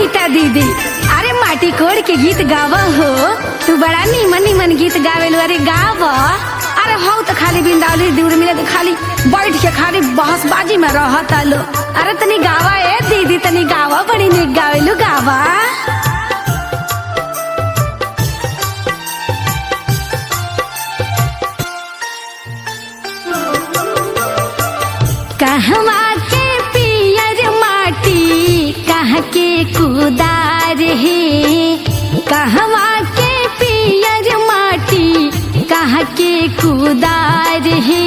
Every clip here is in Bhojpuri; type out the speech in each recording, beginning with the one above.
नीता दीदी, अरे माटी कोड़ के गीत गावा हो। तू बड़ा नीमन नीमन गीत गावेलू, अरे गावा। अरे हो तो खाली बिंदावली दूर मिले तो खाली बैठ के खाली बहसबाजी में रहता लो। अरे तनी गावा ए दीदी, तनी गावा, बड़ी नीक गावेलू, गावा। कहवा के पियर माटी कहाँ के कुदार है, कहवा के पियर माटी कहाँ के कुदार है।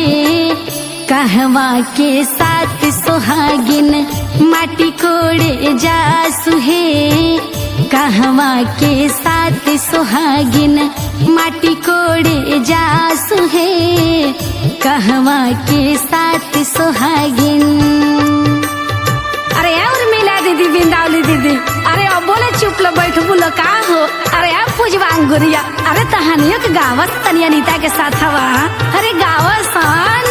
कहवा के साथ सुहागिन माटी कोड़े जासु है, कहवा के साथ सुहागिन माटी कोड़े जासु है, कहवा के साथ सुहागिन। अरे और मिला दीदी, बिंदावली दीदी, अरे अब बोले चुप लो, बैठ बोलो का हो। अरे अब पूजवा अंगुरिया, अरे तहानियों के गावत तनिया नीता के साथ हवा। अरे गावा सान।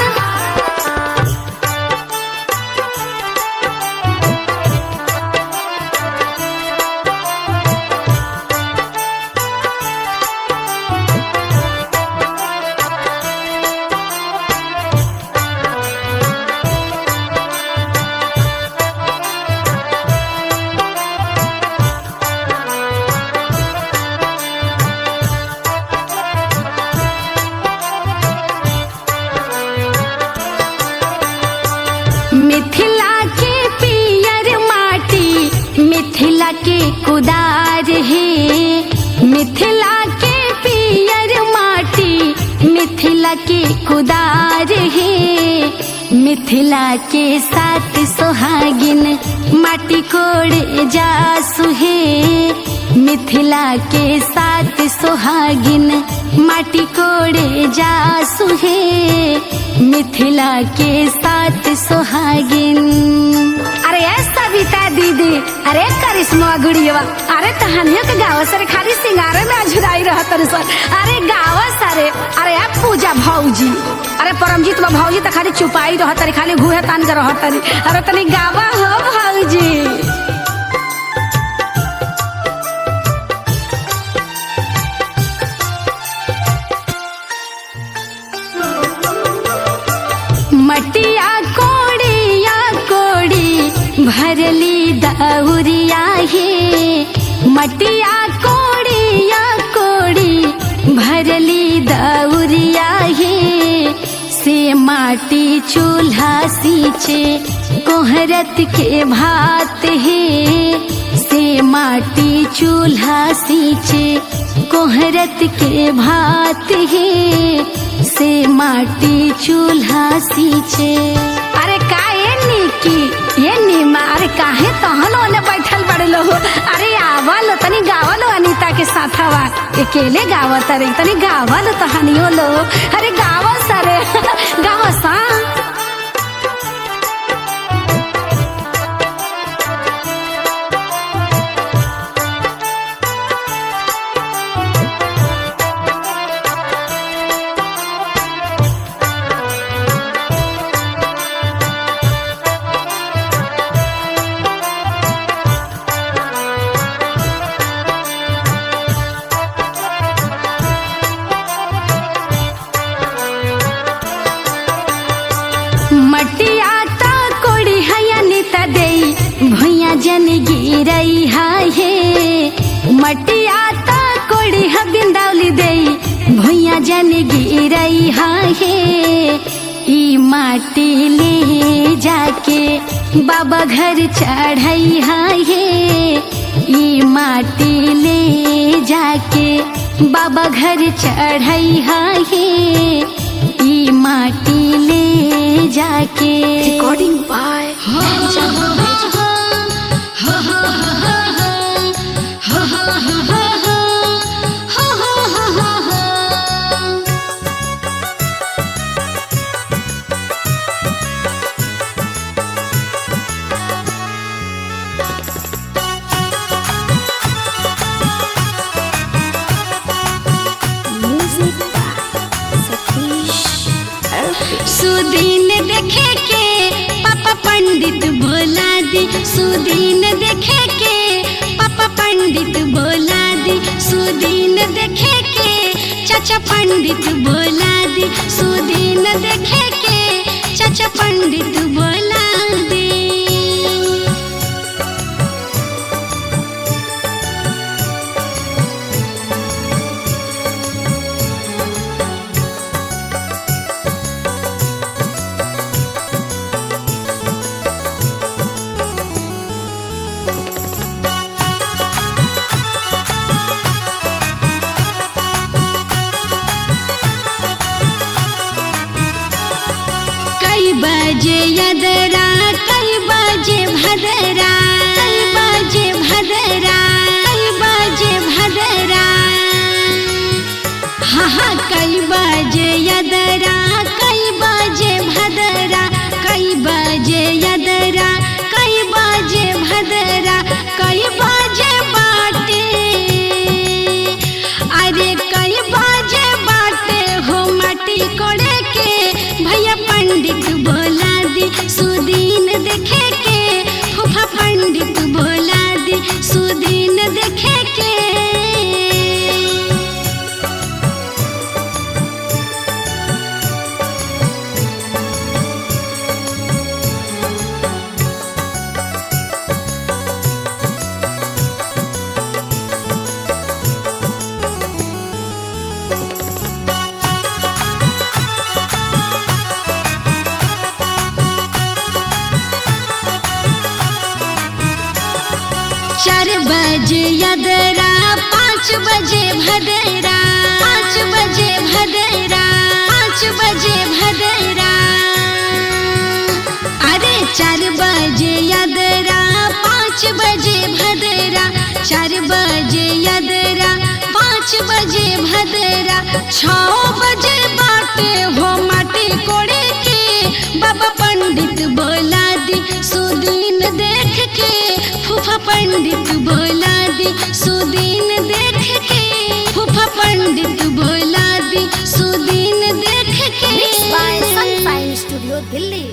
मिथिला के पियर माटी मिथिला के कुदार है, मिथिला के पियर माटी मिथिला के कुदार है। मिथिला के साथ सुहागिन माटी कोड़े जासु है, मिथिला के साथ सुहागिन माटी कोड़े जासु है, मिथिला के साथ सुहागिन। अरे सविता दीदी, अरे करिश्मा गुड़िया, अरे तहानियों के गाँव सर खाली सिंगारे में अझुराई रहत सर। अरे गाँव सरे, अरे आप पूजा भौजी, अरे परमजीत बा भौजी तो खाली चुपाई रहत, खाली घूहे तान के रहत। अरे तनी गावा हो भौजी। मटिया कोड़िया कोड़ी भरली दौरिया है, मटिया कोड़िया कोड़ी भरली दौरिया है। से माटी चूल्हा सींचे कोहरत के भात है, से माटी चूल्हा सींचे कोहरत के भात है, से माटी चूल्हा सींचे। अरे का ये निकी, ये नीमा, अरे काहे तहलो ने बैठल बड़े लो। अरे आवलो तनी गावलो अनीता के साथ हवा, अकेले गावत रे, तनी गावलो तहानियो लो। अरे गावा सरे, गावा सा। मटिया ता कोड़ी हया नीता देई भुइया जन गिरई है, मटिया ता कोड़ी ह बिंदावली देई भुइया जन गिरई है। ई माटी ले जाके बाबा घर चढ़ई है, ई माटी ले जाके बाबा घर चढ़ई है, ई माटी ले जाके। रिकॉर्डिंग बाय सुदीन देखे के पापा पंडित भोला दी, सुदीन देखे के पंडित बोला दी सुदीन देखे के चाचा पंडित बोला दी। कई बजे यदरा कई बजे भदरा कई बजे भदरा कई बजे भदरा हाँ कई बजे यदरा कई बजे भदरा कई बजे यदरा कई बजे भदरा कई बजे बाटे अरे कई बजे बाटे हो माटी कोड़े के भैया पंडित बोला दी सुदीन देखे के फूफा पंडित बोला दी सुदीन देखे के। चार बजे यदरा 5 बजे भदरा 5 बजे भदरा 5 बजे भदरा अरे 4 बजे यदरा 5 बजे भदरा 4 बजे यदरा 5 बजे भदरा 6 बजे बाटे हो माटी कोड़े के बाबा पंडित बोला दी सुदीन देख के फूफा पंडित बोला दी सुदीन देख के फूफा पंडित बोला दी सुदीन देख के। Mixed by Sunshine Studio, Delhi.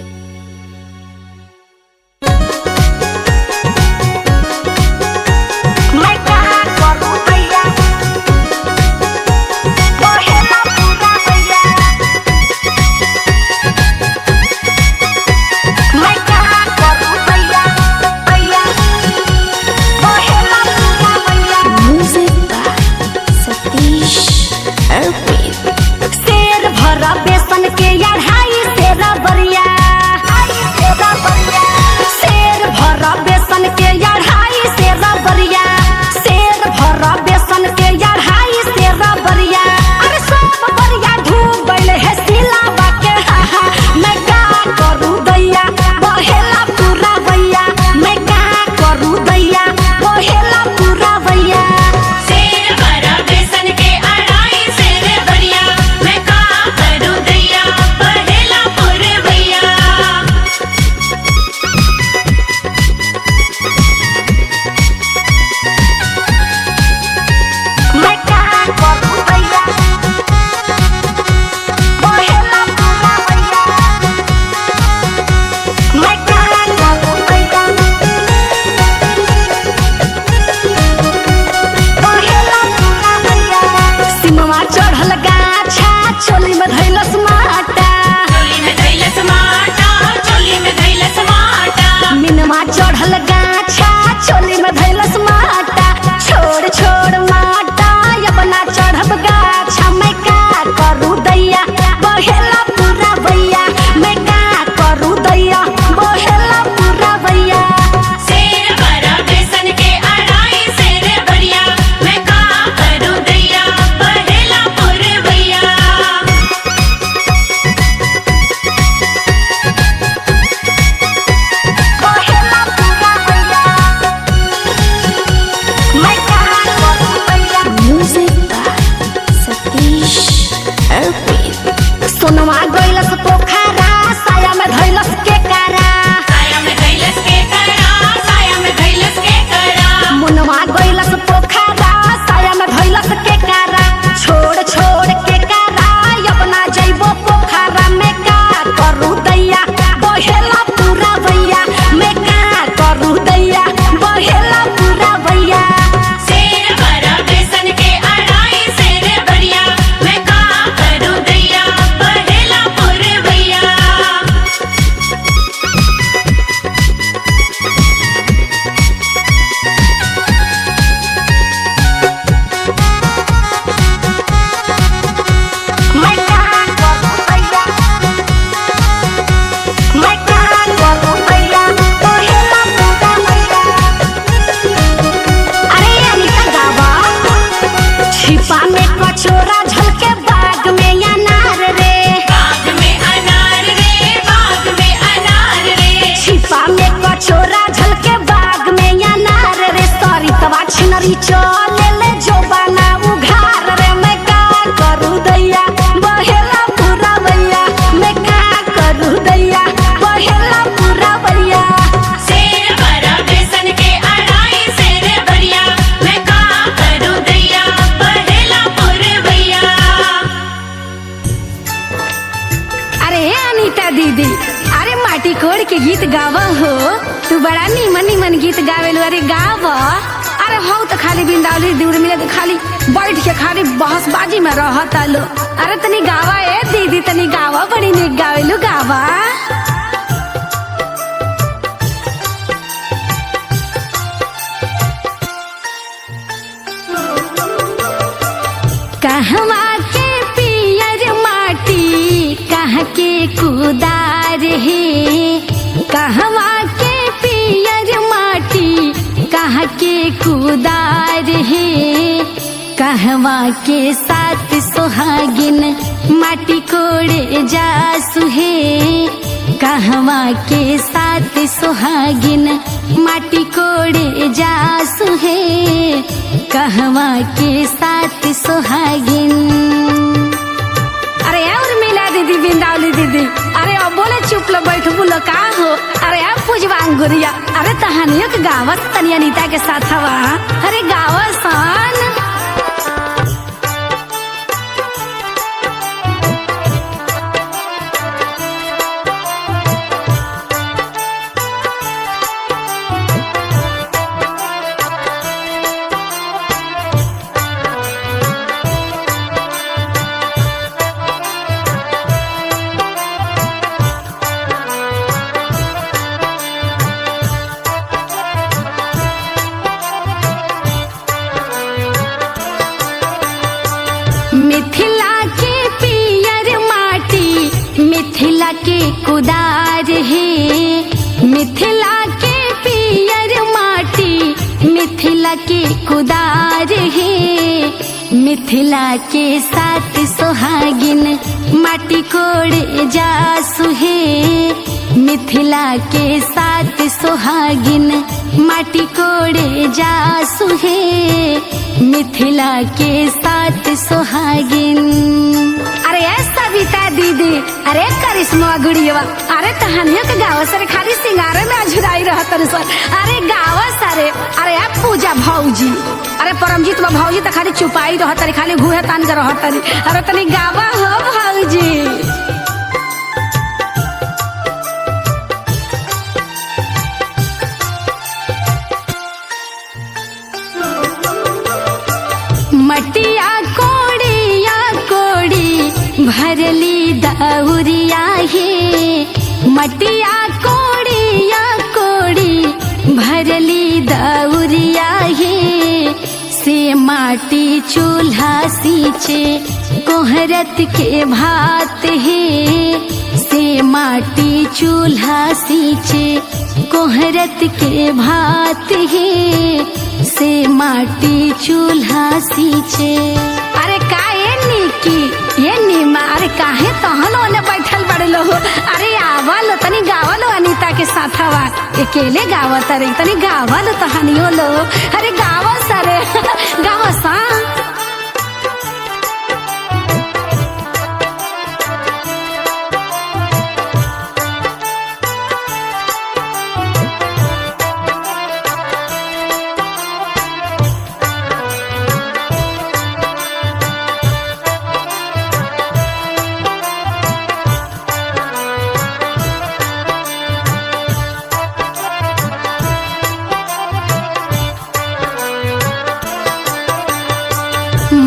डोरा झलके बाग में या नार रे सॉरी तवा छिनरी चले ले जो बना उघार रे मैं का करू दैया बहेला पूरा भैया मैं का करू दैया बहेला पूरा भैया शेर बड़ा बेसन के अड़ाई शेर बढ़िया मैं का करूं दैया बहेला पुरवैया। अरे अनीता दीदी अरे माटी कोड़ के गीत गावा हो तू बड़ा नीमन नीमन गीत गावेलू अरे गावा अरे हो तो खाली बिंदावली दूर मिले तो खाली बैठ के खाली बहसबाजी में रहता लो अरे तनी गावा ए दीदी तनी गावा बड़ी निक गावेलू गावा कहवा के पियर माटी कहाँ के कुदार है कहवा के पियर माटी कहाँ के कुदार है कहवा के साथ सुहागिन माटी कोड़े जासु है कहवा के साथ सुहागिन माटी कोड़े जासु है कहवा के साथ सुहागिन। अरे और मिला दीदी बिंदावली दीदी अरे अब बोले चुप लो बैठ बोलो का हो अरे अब पूजवांग गुरिया अरे तहानियों के गावत तनी अनीता के साथ हवा अरे गावसन मिथिला के पियर माटी मिथिला के कुदार है मिथिला के पियर माटी मिथिला के कुदार है मिथिला के साथ सुहागिन माटी कोड़े जासु है मिथिला के साथ सुहागिन माटी कोड़े जासु है मिथिला के साथ सुहागिन। अरे सविता दीदी अरे करिश्मा गुड़िया अरे तहानियों के गाँव सर खाली सिंगारे में अझुराई रहत सर अरे गाँव सारे अरे आप पूजा भौजी अरे परमजीत भौजी तो खाली चुपाई रहत खाली भूहे तान के रहत अरे तनी गावा हो भौजी। मटिया कोड़िया कोड़ी भरली दौरिया है मटिया कोड़िया कोड़ी भरली दौरिया है से माटी चूल्हा सींचे कोहरत के भात है से माटी चूल्हा सींचे कोहरत के भात है से माटी चूल्हा सींचे। अरे का ये नीमा अरे काहे तहलो ने बैठल बड़े लो अरे आवल तनी गावलो अनीता के साथ हवा अकेले गावत अरे तनी गावल तहनियो लो अरे गाव सरे गाव सा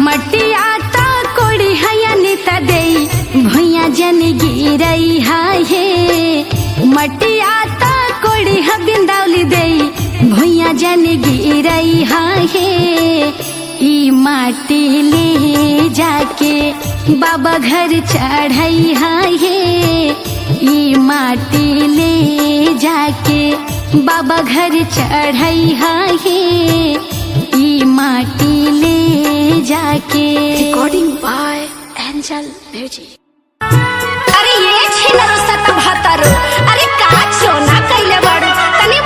मटिया ता कोड़ी है अनीता देई भुइया जन गिरई है मटिया ता कोड़ी है बिंदावली देई भुइया जन गिरई है ई माटी ले जाके बाबा घर चढ़ई है ई माटी ले जाके बाबा घर चढ़ई है ई माटी ले जाके। Recording by Angel Music. अरे ये छिनरो सत भतरो अरे का सोना कैले बड़ो तनी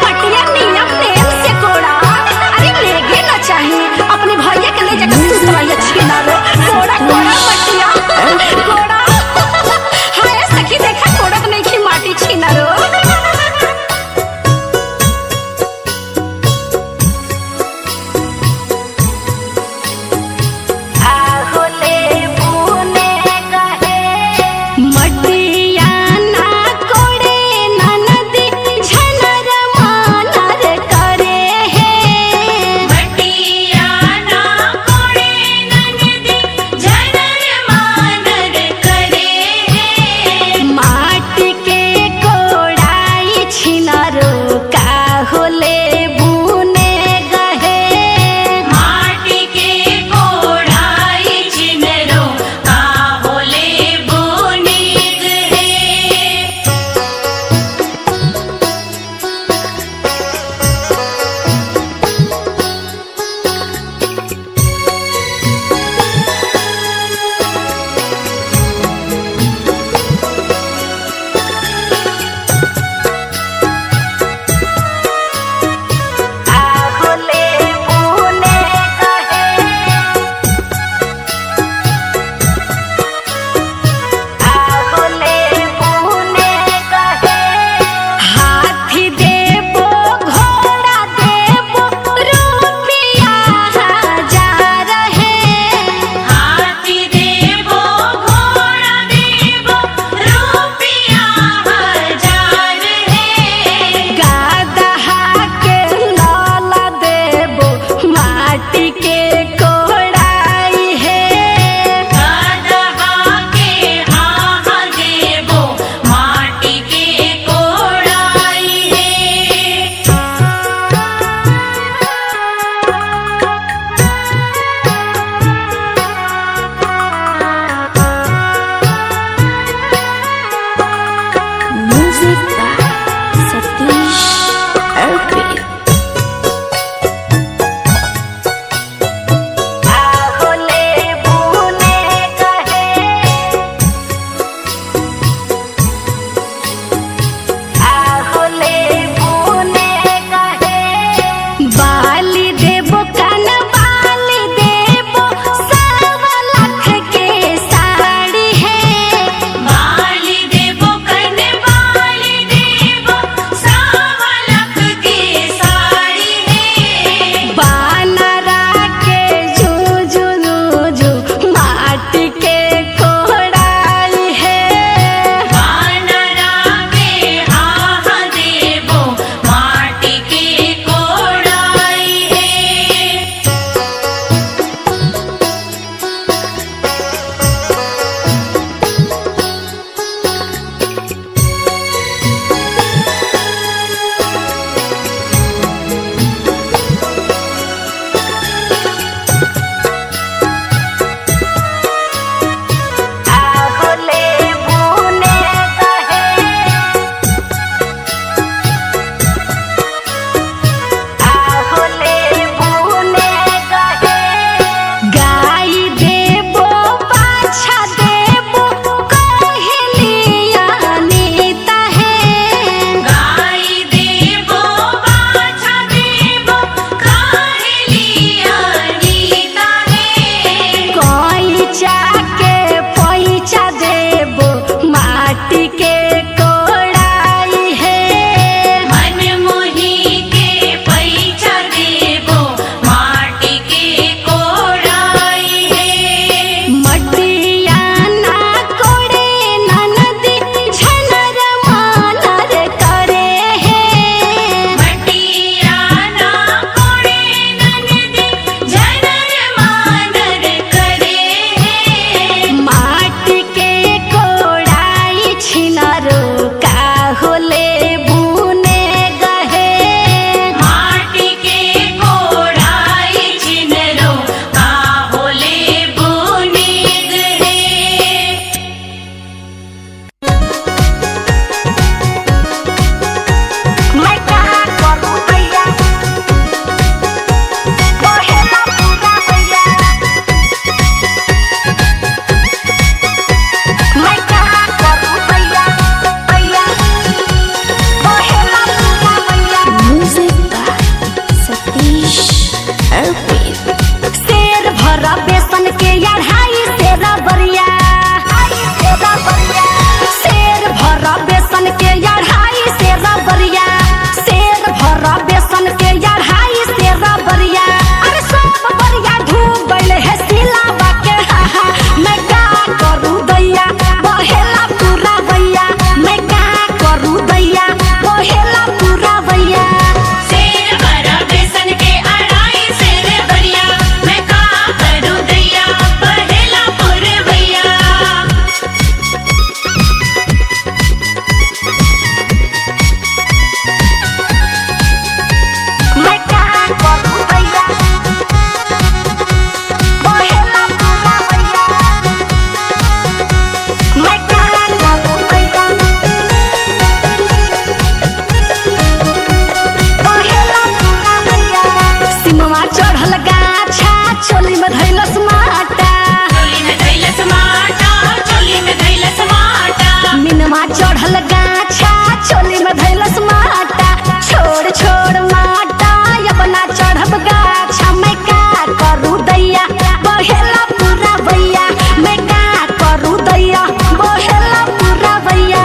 चढ़ल गाछा चोली में धैलस माटा छोड़ छोड़ माटा अपना चढ़ब गाछा मैं का करू दैया बहेला पूरा भैया मैं का करू दैया बहेला पूरा भैया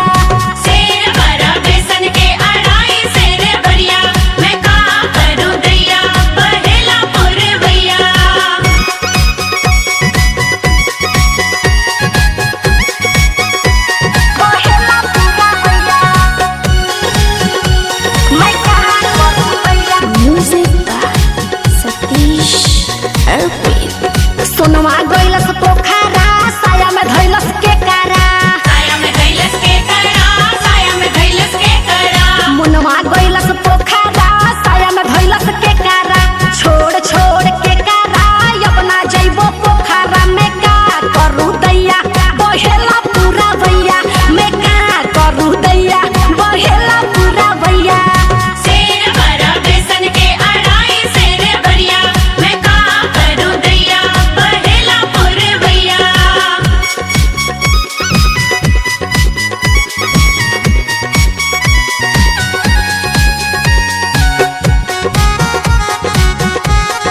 शेर भरा बेसन के अढ़ाई शेर भरिया मैं का करूं दैया बहेला पुरवैया बहेला पूरा भैया मैं का करू दैया Music by Satish Arpit. सोनवा गइलस पोखरा साया में धैलस के कारा साया में धैलस के करा साया में धैलस के करा मुनवा गइलस पोखरा साया में धैलस के कारा छोड़ छोड़ के कारा अपना जइबो पोखरा में का करू दैया बहेला पूरा भैया मैं का करू दैया बहेला पूरा भैया शेर भरा बेसन के अढ़ाई शेर भरिया मैं का करूं दैया बहेला पुरवैया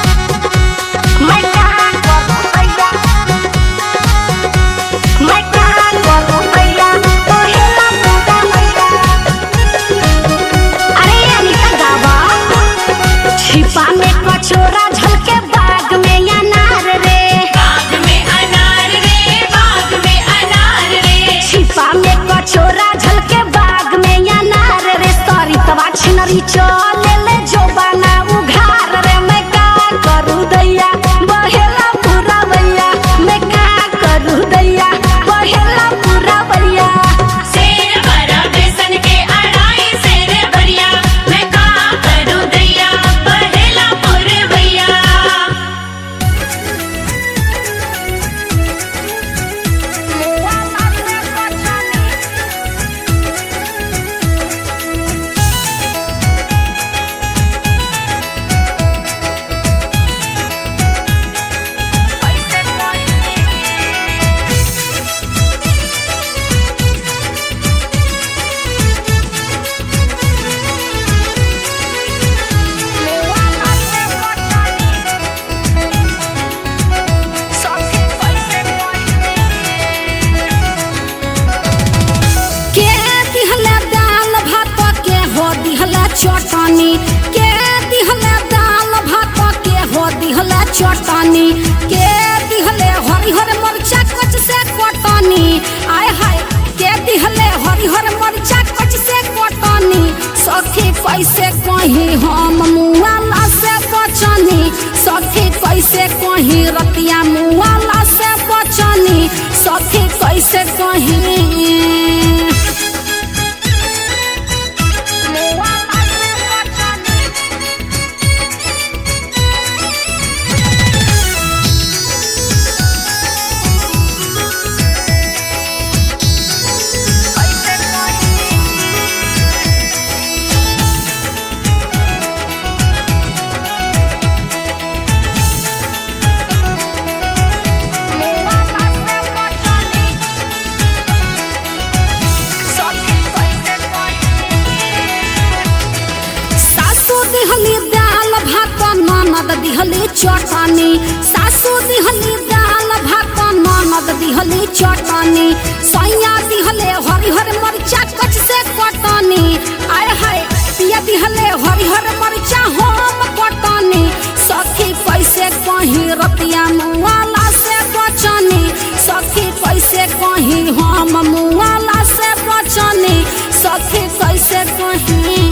मैं का करू दैया मैं का करू दैया बहेला पूरा भैया अरे अनिका गावा छिपा में कचोरा झलके बाग में अनार रे बाग में अनार रे बाग में अनार रे छिपा में कचोरा झलके बाग में अनार रे सरी तवा छिनरी चले ले जो बना उघार रे मैं का करू दैया बहेला पूरा भैया मैं का करू दैया बहेला पूरा भैया शेर भरा बेसन के अढ़ाई शेर भरिया मैं का करूं दैया बहेला पुरवैया के दिहले दाल भात के हो दिहले चटनी के दिहले दाल भात के हो दिहले चटनी के दिहले हरिहर मरचा कच से कटनी आय हाय के दिहले हरिहर मरचा कच से कटनी सखी कैसे कहीं हम मुआला से बचनी सखी कैसे कहीं रतिया मुआला से बचनी सखी कैसे कहीं सासू दिहली दाल भात ननद दिहली चटनी सासू दिहली दाल भात ननद दिहली चटनी सैया दिहले हरिहर मरचा कच से कटनी आय हाय पिया दिहले हरिहर मरचा हम कटनी सखी कैसे कहीं रतिया मुआला से बचनी सखी कैसे कहीं हम मुआला से बचनी सखी कैसे कहीं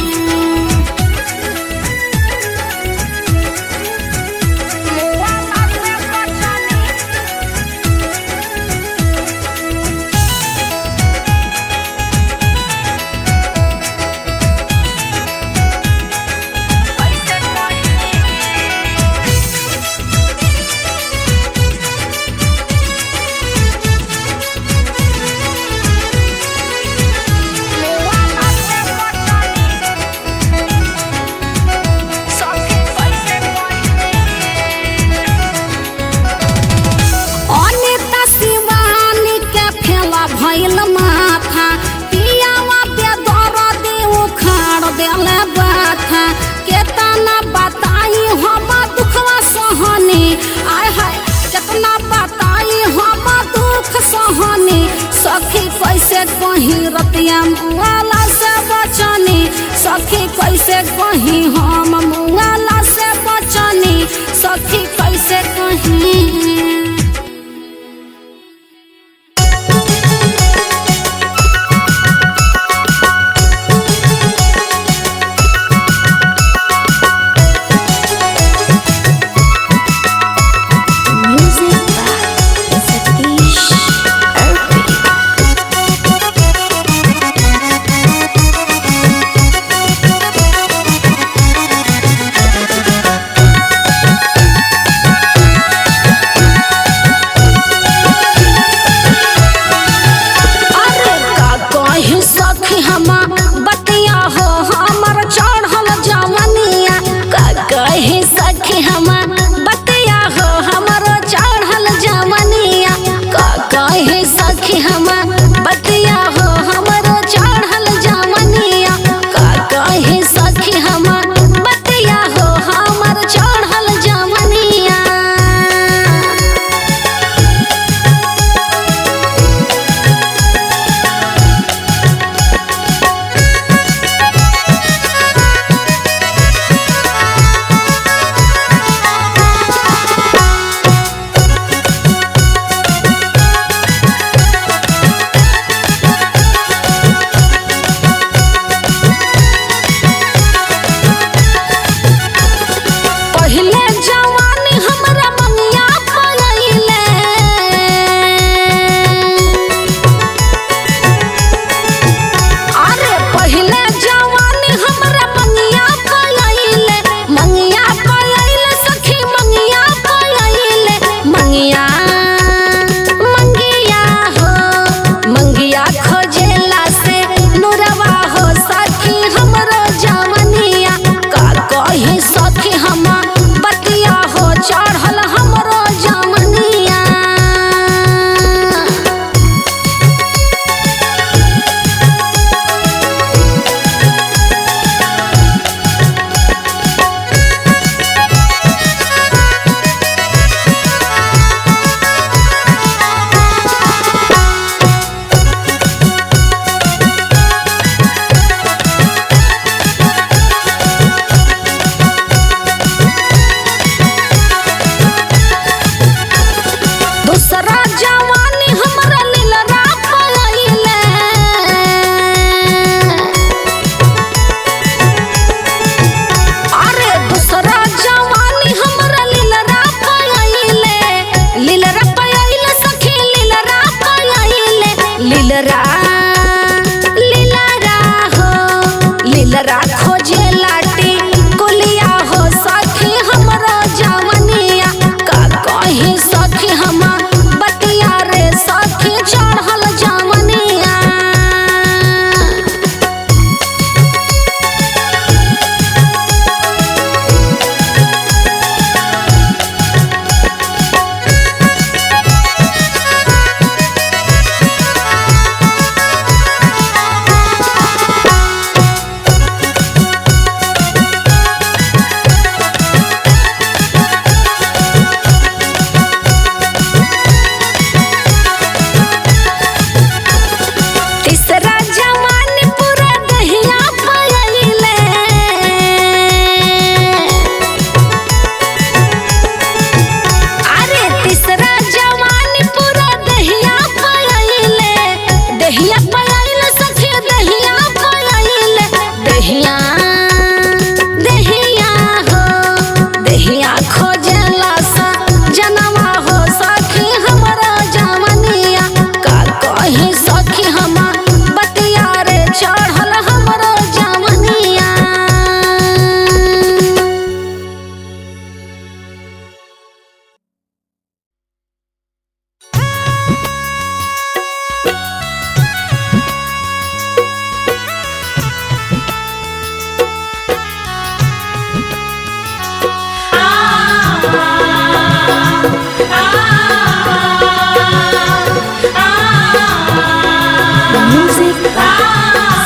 Music by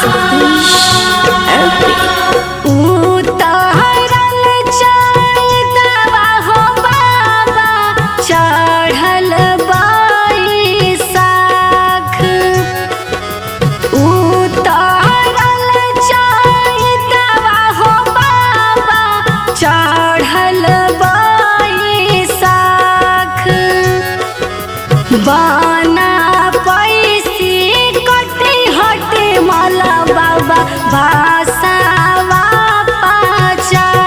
Satish Arpit. उतारल चैतवा हो बाबा चढ़ल बैसाख उतारल चैतवा हो बाबा चढ़ल बैसाख बाना पैसी कटी हटे मला बाबा भाषावा पचास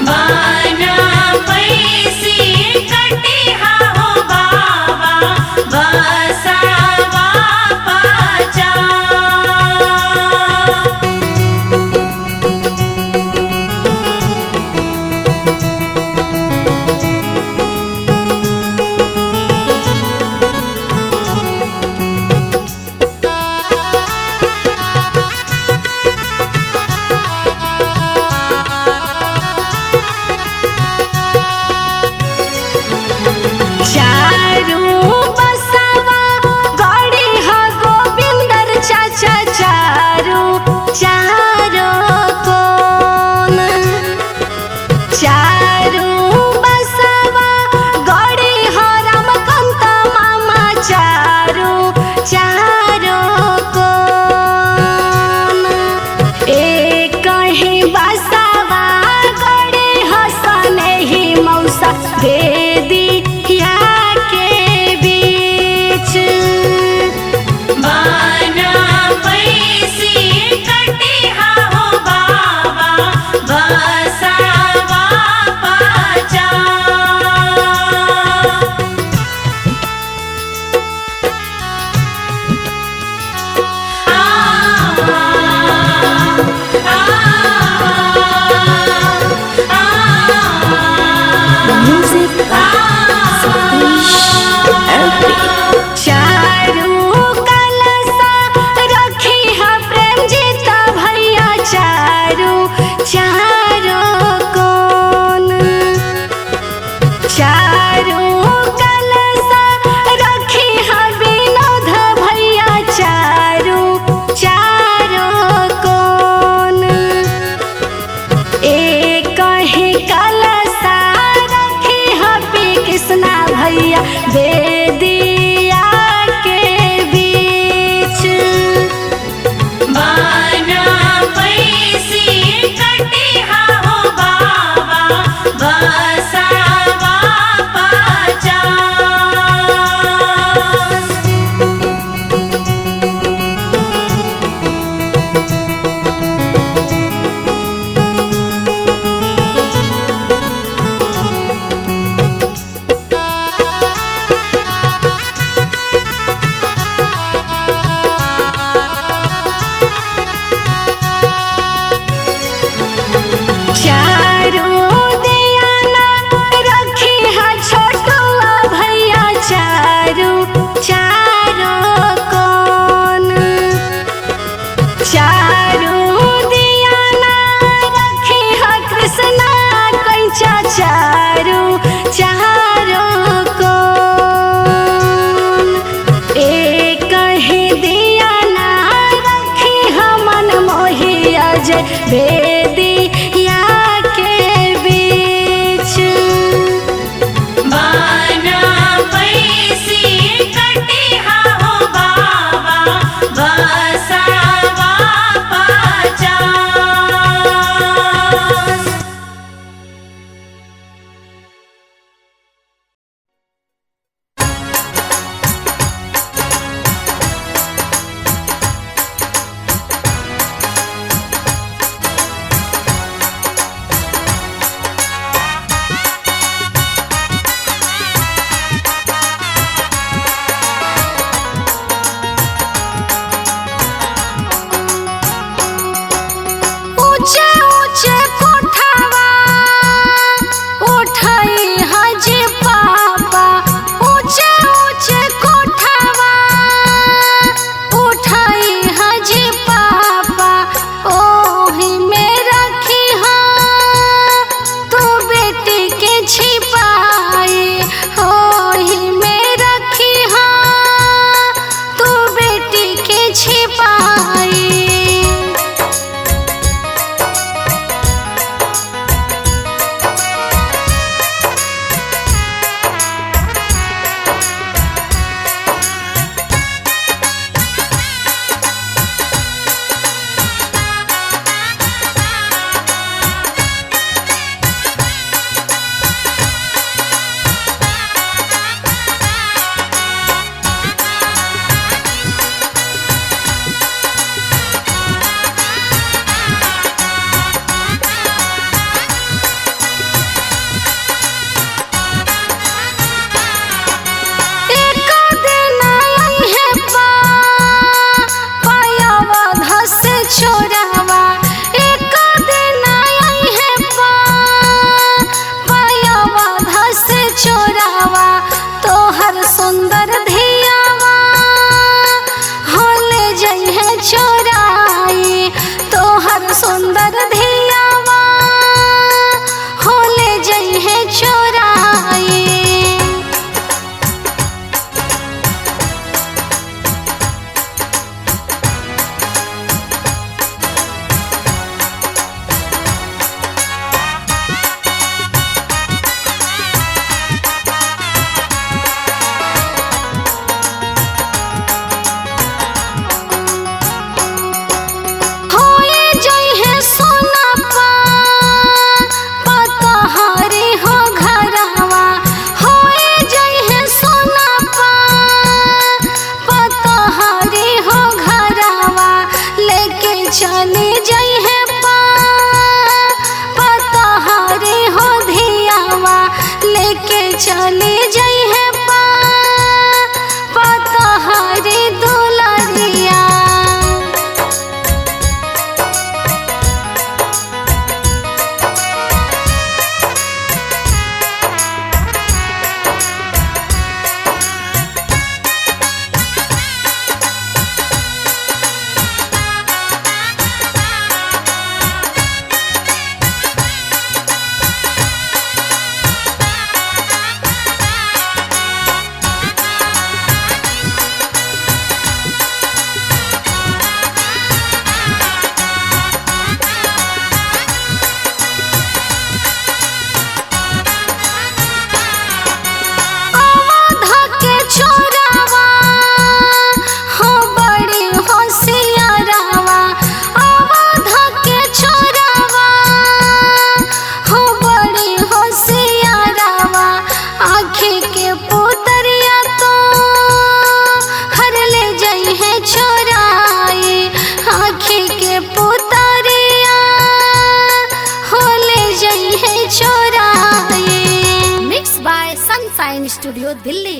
बाना पैसी कटिहा हो बाबा बसावा पाचा चले जाई है पतहरी दुलरिया। स्टूडियो दिल्ली।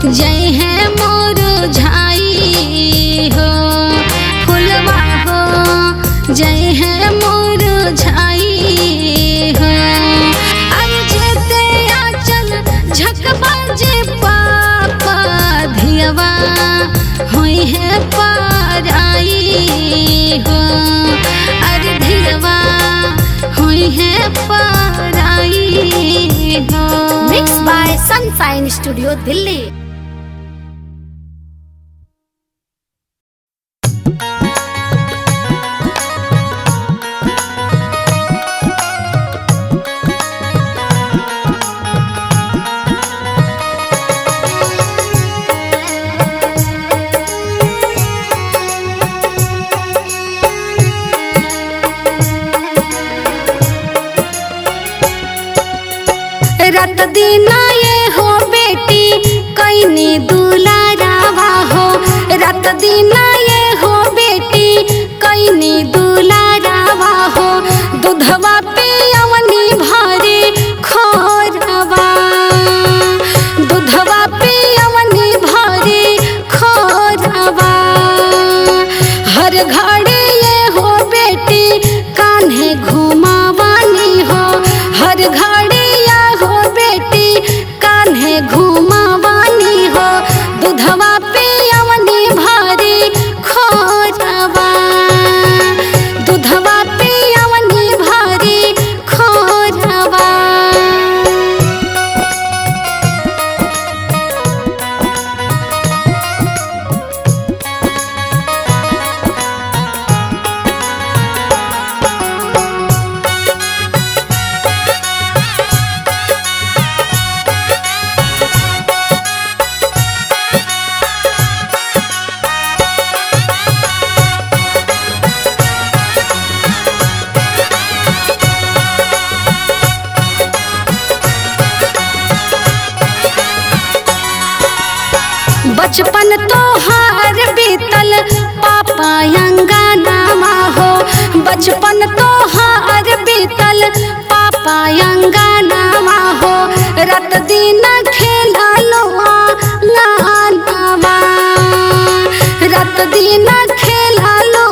जय है मुरझाई हो फुलवा हो, जय है मुरझाई हो। अरे जेते आचल झकबा जे पापा धियवा होई है पाराई हो। अरे धियवा होई है पाराई हो। Mix by Sunshine Studio Delhi. रात दिन ये हो बेटी कैनी दुलारावा हो। रात दिन ये हो बेटी कैनी दुलारावा हो। दूधवा पियवनी भरे खोरवा, दूधवा पियवनी भरे खोरवा। हर घड़ी ये हो बेटी कान्हे घुमावानी हो। हर घड़ी कान्हे घुमावानी हो। दूधवा पियवनी भरी खोरवा, दूधवा पियवनी भरी खोरवा। बचपन तोहार बीतल पापा अंगनामा हो। बचपन तोहार बीतल पापा अंगनामा हो। रात दिन खेला लो नानावा, रात दिन खेला लो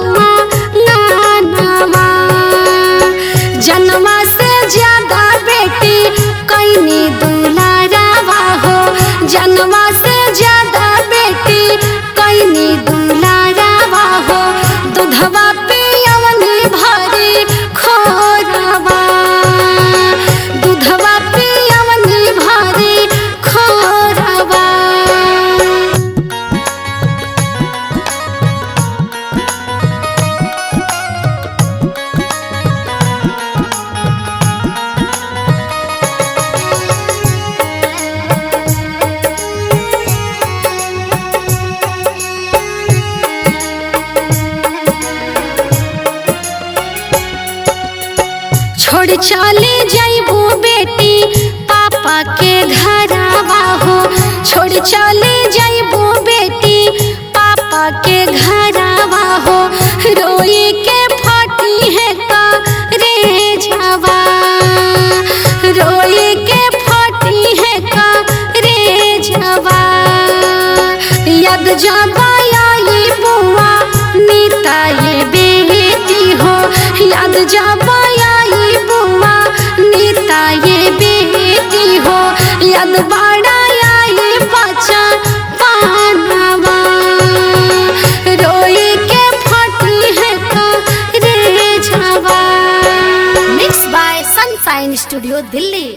नानावा। जन्मा से ज्यादा बेटी कैनी दुलारावा हो। जन्मा से ज्यादा बेटी कैनी दुलारावा हो। दूधवा पियवनी भरी खोरवा, दूधवा पियवनी भरी खोरवा। छोड़ चले जाइबू बेटी पापा के घरवा हो। छोड़ चले जाइबू बेटी पापा के घरवा हो। रोई के फटी है का रे झवा, रोई के फटी है का रे झवा। याद जाबा आई बुआ नीता ये बेटी हो। याद जाबा आई बुआ नीता ये बेटी हो। याद बड़ा आई बच्चा पानवा, रोई के फटी है का रे झवा। Mix by Sunshine Studio Delhi.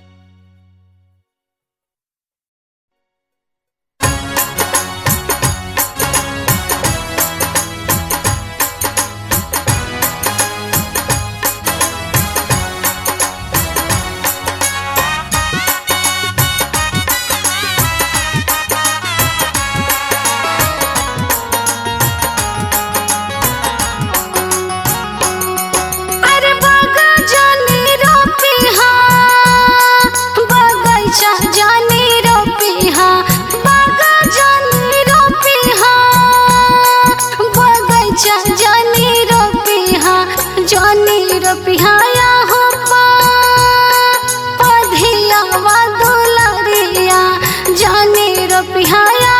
पिहाया हो पधिया वा दुलरिया जाने रो पिहाया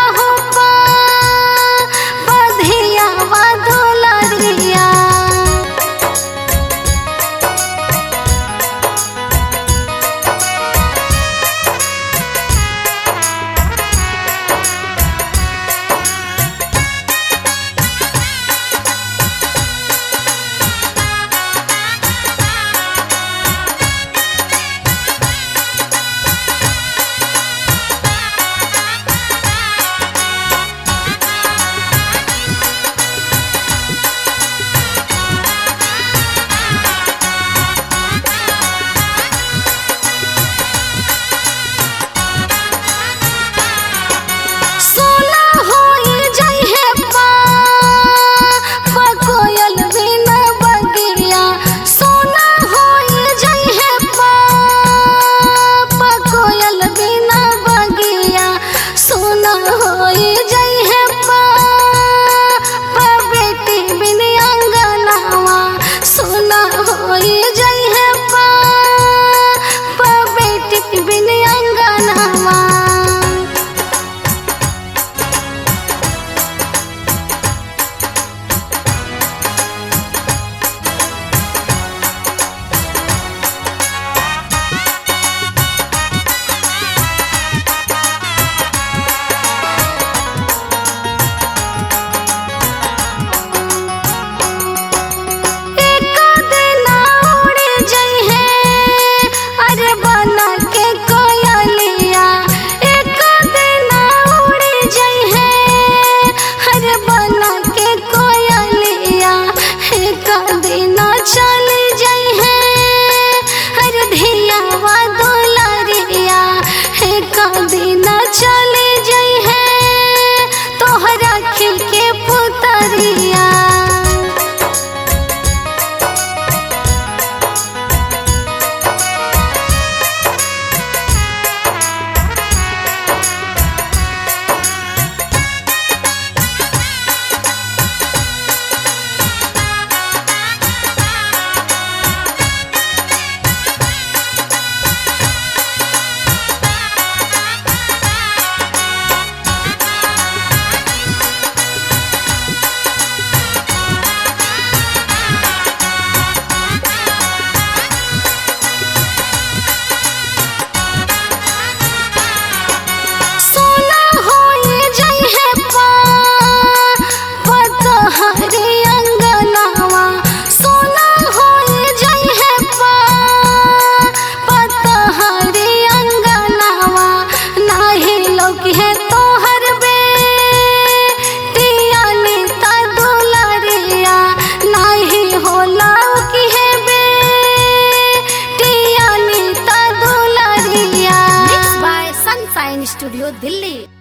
स्टूडियो दिल्ली।